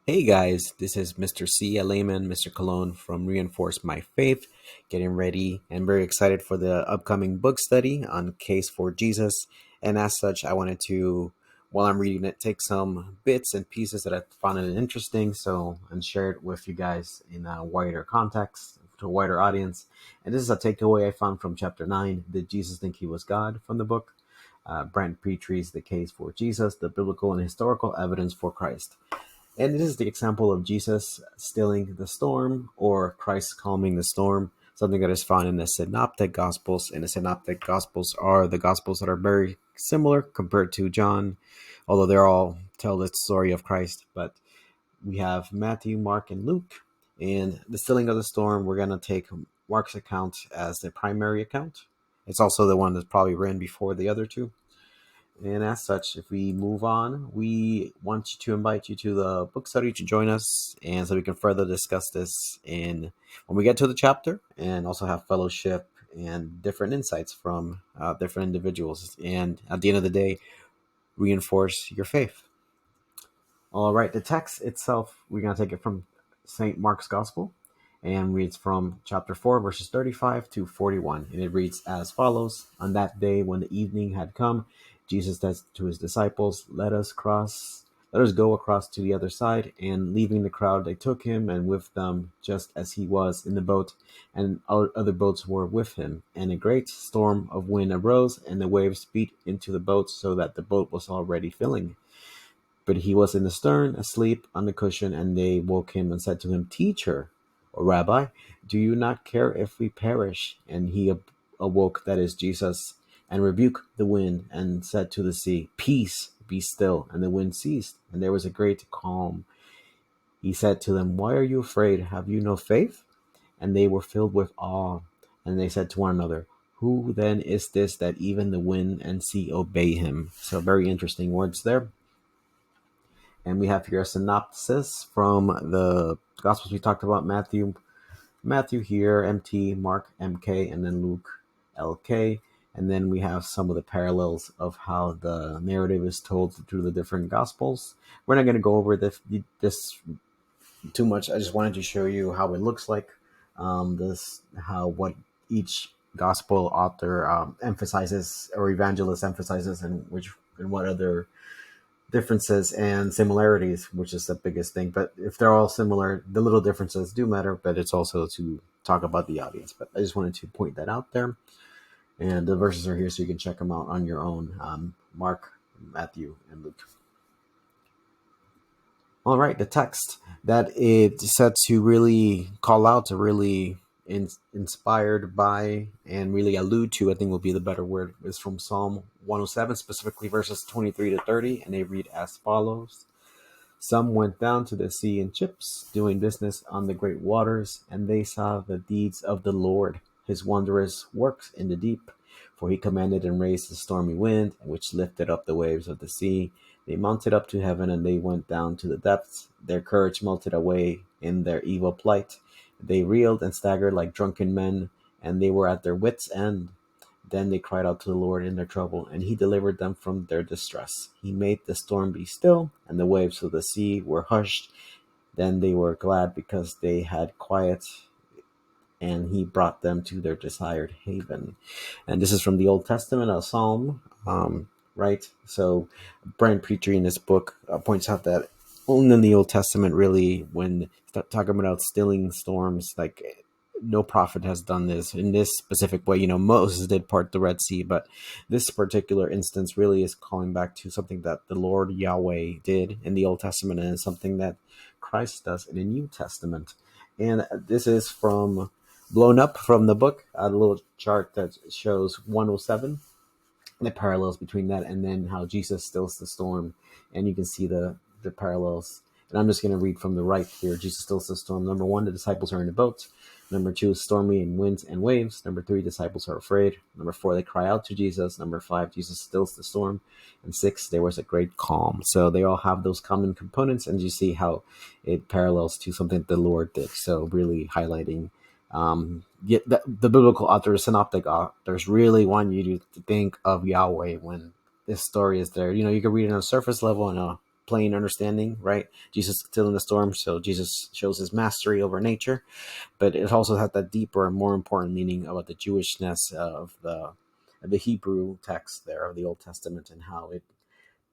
Hey guys, this is Mr. C, a layman, Mr. Cologne from Reinforce My Faith, getting ready and very excited for the upcoming book study on Case for Jesus. And as such, I wanted to, while I'm reading it, take some bits and pieces that I found it interesting and share it with you guys in a wider context, to a wider audience. And this is a takeaway I found from chapter 9. Did Jesus think he was God, from the book? Brent Petre's The Case for Jesus, the Biblical and Historical Evidence for Christ. And this is the example of Jesus stilling the storm or Christ calming the storm, something that is found in the Synoptic Gospels. And the Synoptic Gospels are the Gospels that are very similar compared to John, although they're all tell the story of Christ. But we have Matthew, Mark, and Luke. And the stilling of the storm, we're going to take Mark's account as the primary account. It's also the one that's probably written before the other two. And as such, if we move on, we want to invite you to the book study to join us, and so we can further discuss this in when we get to the chapter, and also have fellowship and different insights from different individuals. And at the end of the day, reinforce your faith. All right, the text itself, we're going to take it from St. Mark's Gospel, and reads from chapter 4, verses 35 to 41. And it reads as follows. On that day, when the evening had come, Jesus said to his disciples, let us go across to the other side. And leaving the crowd, they took him, and with them, just as he was in the boat, and other boats were with him. And a great storm of wind arose, and the waves beat into the boat, so that the boat was already filling. But he was in the stern, asleep on the cushion, and they woke him and said to him, Teacher, or Rabbi, do you not care if we perish? And he awoke, that is Jesus, and rebuked the wind, and said to the sea, Peace, be still. And the wind ceased, and there was a great calm. He said to them, Why are you afraid? Have you no faith? And they were filled with awe, and they said to one another, Who then is this that even the wind and sea obey him? So very interesting words there. And we have here a synopsis from the Gospels we talked about. Matthew here, MT, Mark, MK, and then Luke, LK. And then we have some of the parallels of how the narrative is told through the different Gospels. We're not going to go over this too much. I just wanted to show you how it looks like, what each Gospel author emphasizes, or evangelist emphasizes, and what other differences and similarities, which is the biggest thing. But if they're all similar, the little differences do matter, but it's also to talk about the audience. But I just wanted to point that out there. And the verses are here so you can check them out on your own. Mark, Matthew, and Luke. All right, the text that it's set to really call out, to really inspired by, and really allude to, I think will be the better word, is from Psalm 107, specifically verses 23 to 30, and they read as follows. Some went down to the sea in ships, doing business on the great waters, and they saw the deeds of the Lord, his wondrous works in the deep. For he commanded and raised the stormy wind, which lifted up the waves of the sea. They mounted up to heaven, and they went down to the depths. Their courage melted away in their evil plight. They reeled and staggered like drunken men, and they were at their wits' end. Then they cried out to the Lord in their trouble, and he delivered them from their distress. He made the storm be still, and the waves of the sea were hushed. Then they were glad because they had quiet, and he brought them to their desired haven. And this is from the Old Testament, a psalm, right? So Brian Pitre in this book points out that only in the Old Testament, really, when talking about stilling storms, like no prophet has done this in this specific way. Moses did part the Red Sea, but this particular instance really is calling back to something that the Lord Yahweh did in the Old Testament, and something that Christ does in the New Testament. And this is blown up from the book, a little chart that shows 107, the parallels between that, and then how Jesus stills the storm. And you can see the parallels. And I'm just going to read from the right here. Jesus stills the storm. Number 1, the disciples are in the boat. Number 2, stormy and winds and waves. Number 3, disciples are afraid. Number 4, they cry out to Jesus. Number 5, Jesus stills the storm. And 6, there was a great calm. So they all have those common components, and you see how it parallels to something the Lord did. So really highlighting the biblical authors, synoptic authors, really want you to think of Yahweh when this story is there. You can read it on a surface level, and plain understanding, right? Jesus still in the storm, so Jesus shows his mastery over nature, but it also has that deeper and more important meaning about the Jewishness of the Hebrew text there of the Old Testament and how it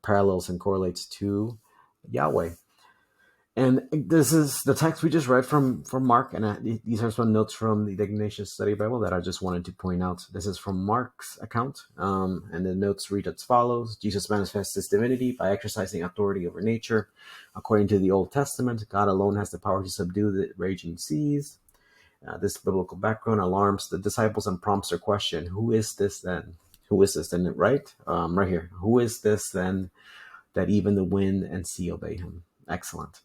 parallels and correlates to Yahweh. And this is the text we just read from Mark, and these are some notes from the Ignatius Study Bible that I just wanted to point out. This is from Mark's account, and the notes read as follows: Jesus manifests his divinity by exercising authority over nature. According to the Old Testament, God alone has the power to subdue the raging seas. This biblical background alarms the disciples and prompts their question: Who is this then? Who is this then? Right, right here. Who is this then that even the wind and sea obey him? Excellent.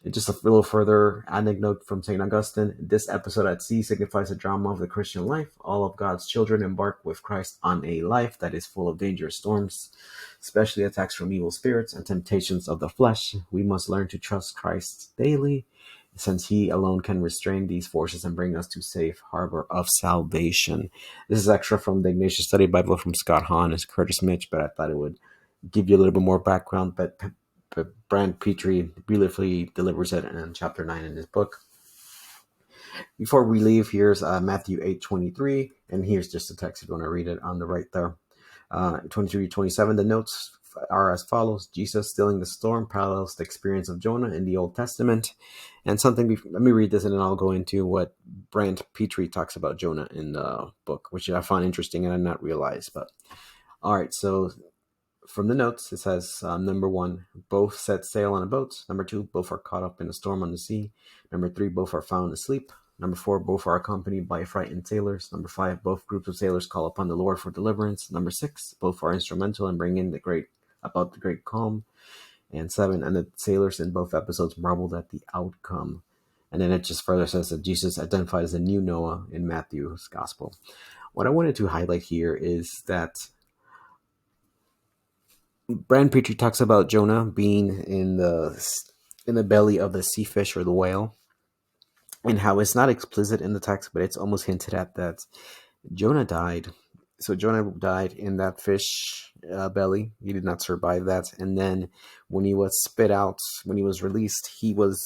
Just a little further anecdote from St. Augustine. This episode at sea signifies the drama of the Christian life. All of God's children embark with Christ on a life that is full of dangerous storms, especially attacks from evil spirits and temptations of the flesh. We must learn to trust Christ daily, since he alone can restrain these forces and bring us to safe harbor of salvation. This is extra from the Ignatius Study Bible from Scott Hahn and Curtis Mitch, but I thought it would give you a little bit more background. But Brand Pitre beautifully delivers it in chapter 9 in his book. Before we leave, here's Matthew 8:23, and here's just the text if you want to read it on the right there. 23-27, the notes are as follows: Jesus stilling the storm parallels the experience of Jonah in the Old Testament. And let me read this and then I'll go into what Brand Pitre talks about Jonah in the book, which I found interesting and I did not realize. But all right, so from the notes, it says, number 1, both set sail on a boat. Number 2, both are caught up in a storm on the sea. Number 3, both are found asleep. Number 4, both are accompanied by frightened sailors. Number 5, both groups of sailors call upon the Lord for deliverance. Number 6, both are instrumental in bringing the great calm. And 7, and the sailors in both episodes marveled at the outcome. And then it just further says that Jesus identified as a new Noah in Matthew's gospel. What I wanted to highlight here is that Brand Pitre talks about Jonah being in the belly of the sea fish or the whale, and how it's not explicit in the text, but it's almost hinted at that Jonah died. So Jonah died in that fish belly. He did not survive that. And then when he was spit out, when he was released, he was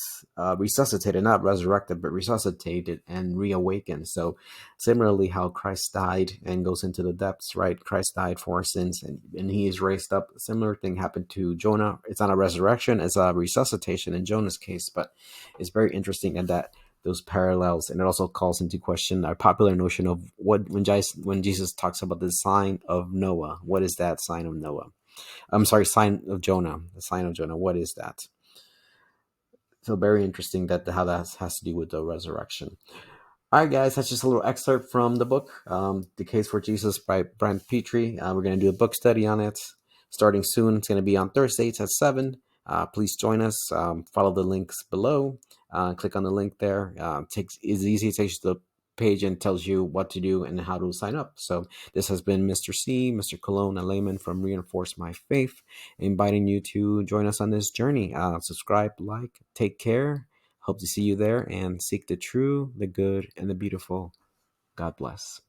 resuscitated, not resurrected, but resuscitated and reawakened. So similarly, how Christ died and goes into the depths, right? Christ died for our sins and he is raised up. A similar thing happened to Jonah. It's not a resurrection, it's a resuscitation in Jonah's case, but it's very interesting in that those parallels, and it also calls into question our popular notion of when Jesus talks about the sign of Noah. What is that sign of Noah? Sign of Jonah. The sign of Jonah. What is that? So very interesting that how that has to do with the resurrection. All right, guys, that's just a little excerpt from the book, The Case for Jesus by Brand Pitre. We're going to do a book study on it starting soon. It's going to be on Thursdays at 7. Please join us. Follow the links below. Click on the link there. It's easy. It takes you to the page and tells you what to do and how to sign up. So this has been Mr. C, Mr. Cologne, a layman from Reinforce My Faith, inviting you to join us on this journey. Subscribe, like, take care. Hope to see you there, and seek the true, the good, and the beautiful. God bless.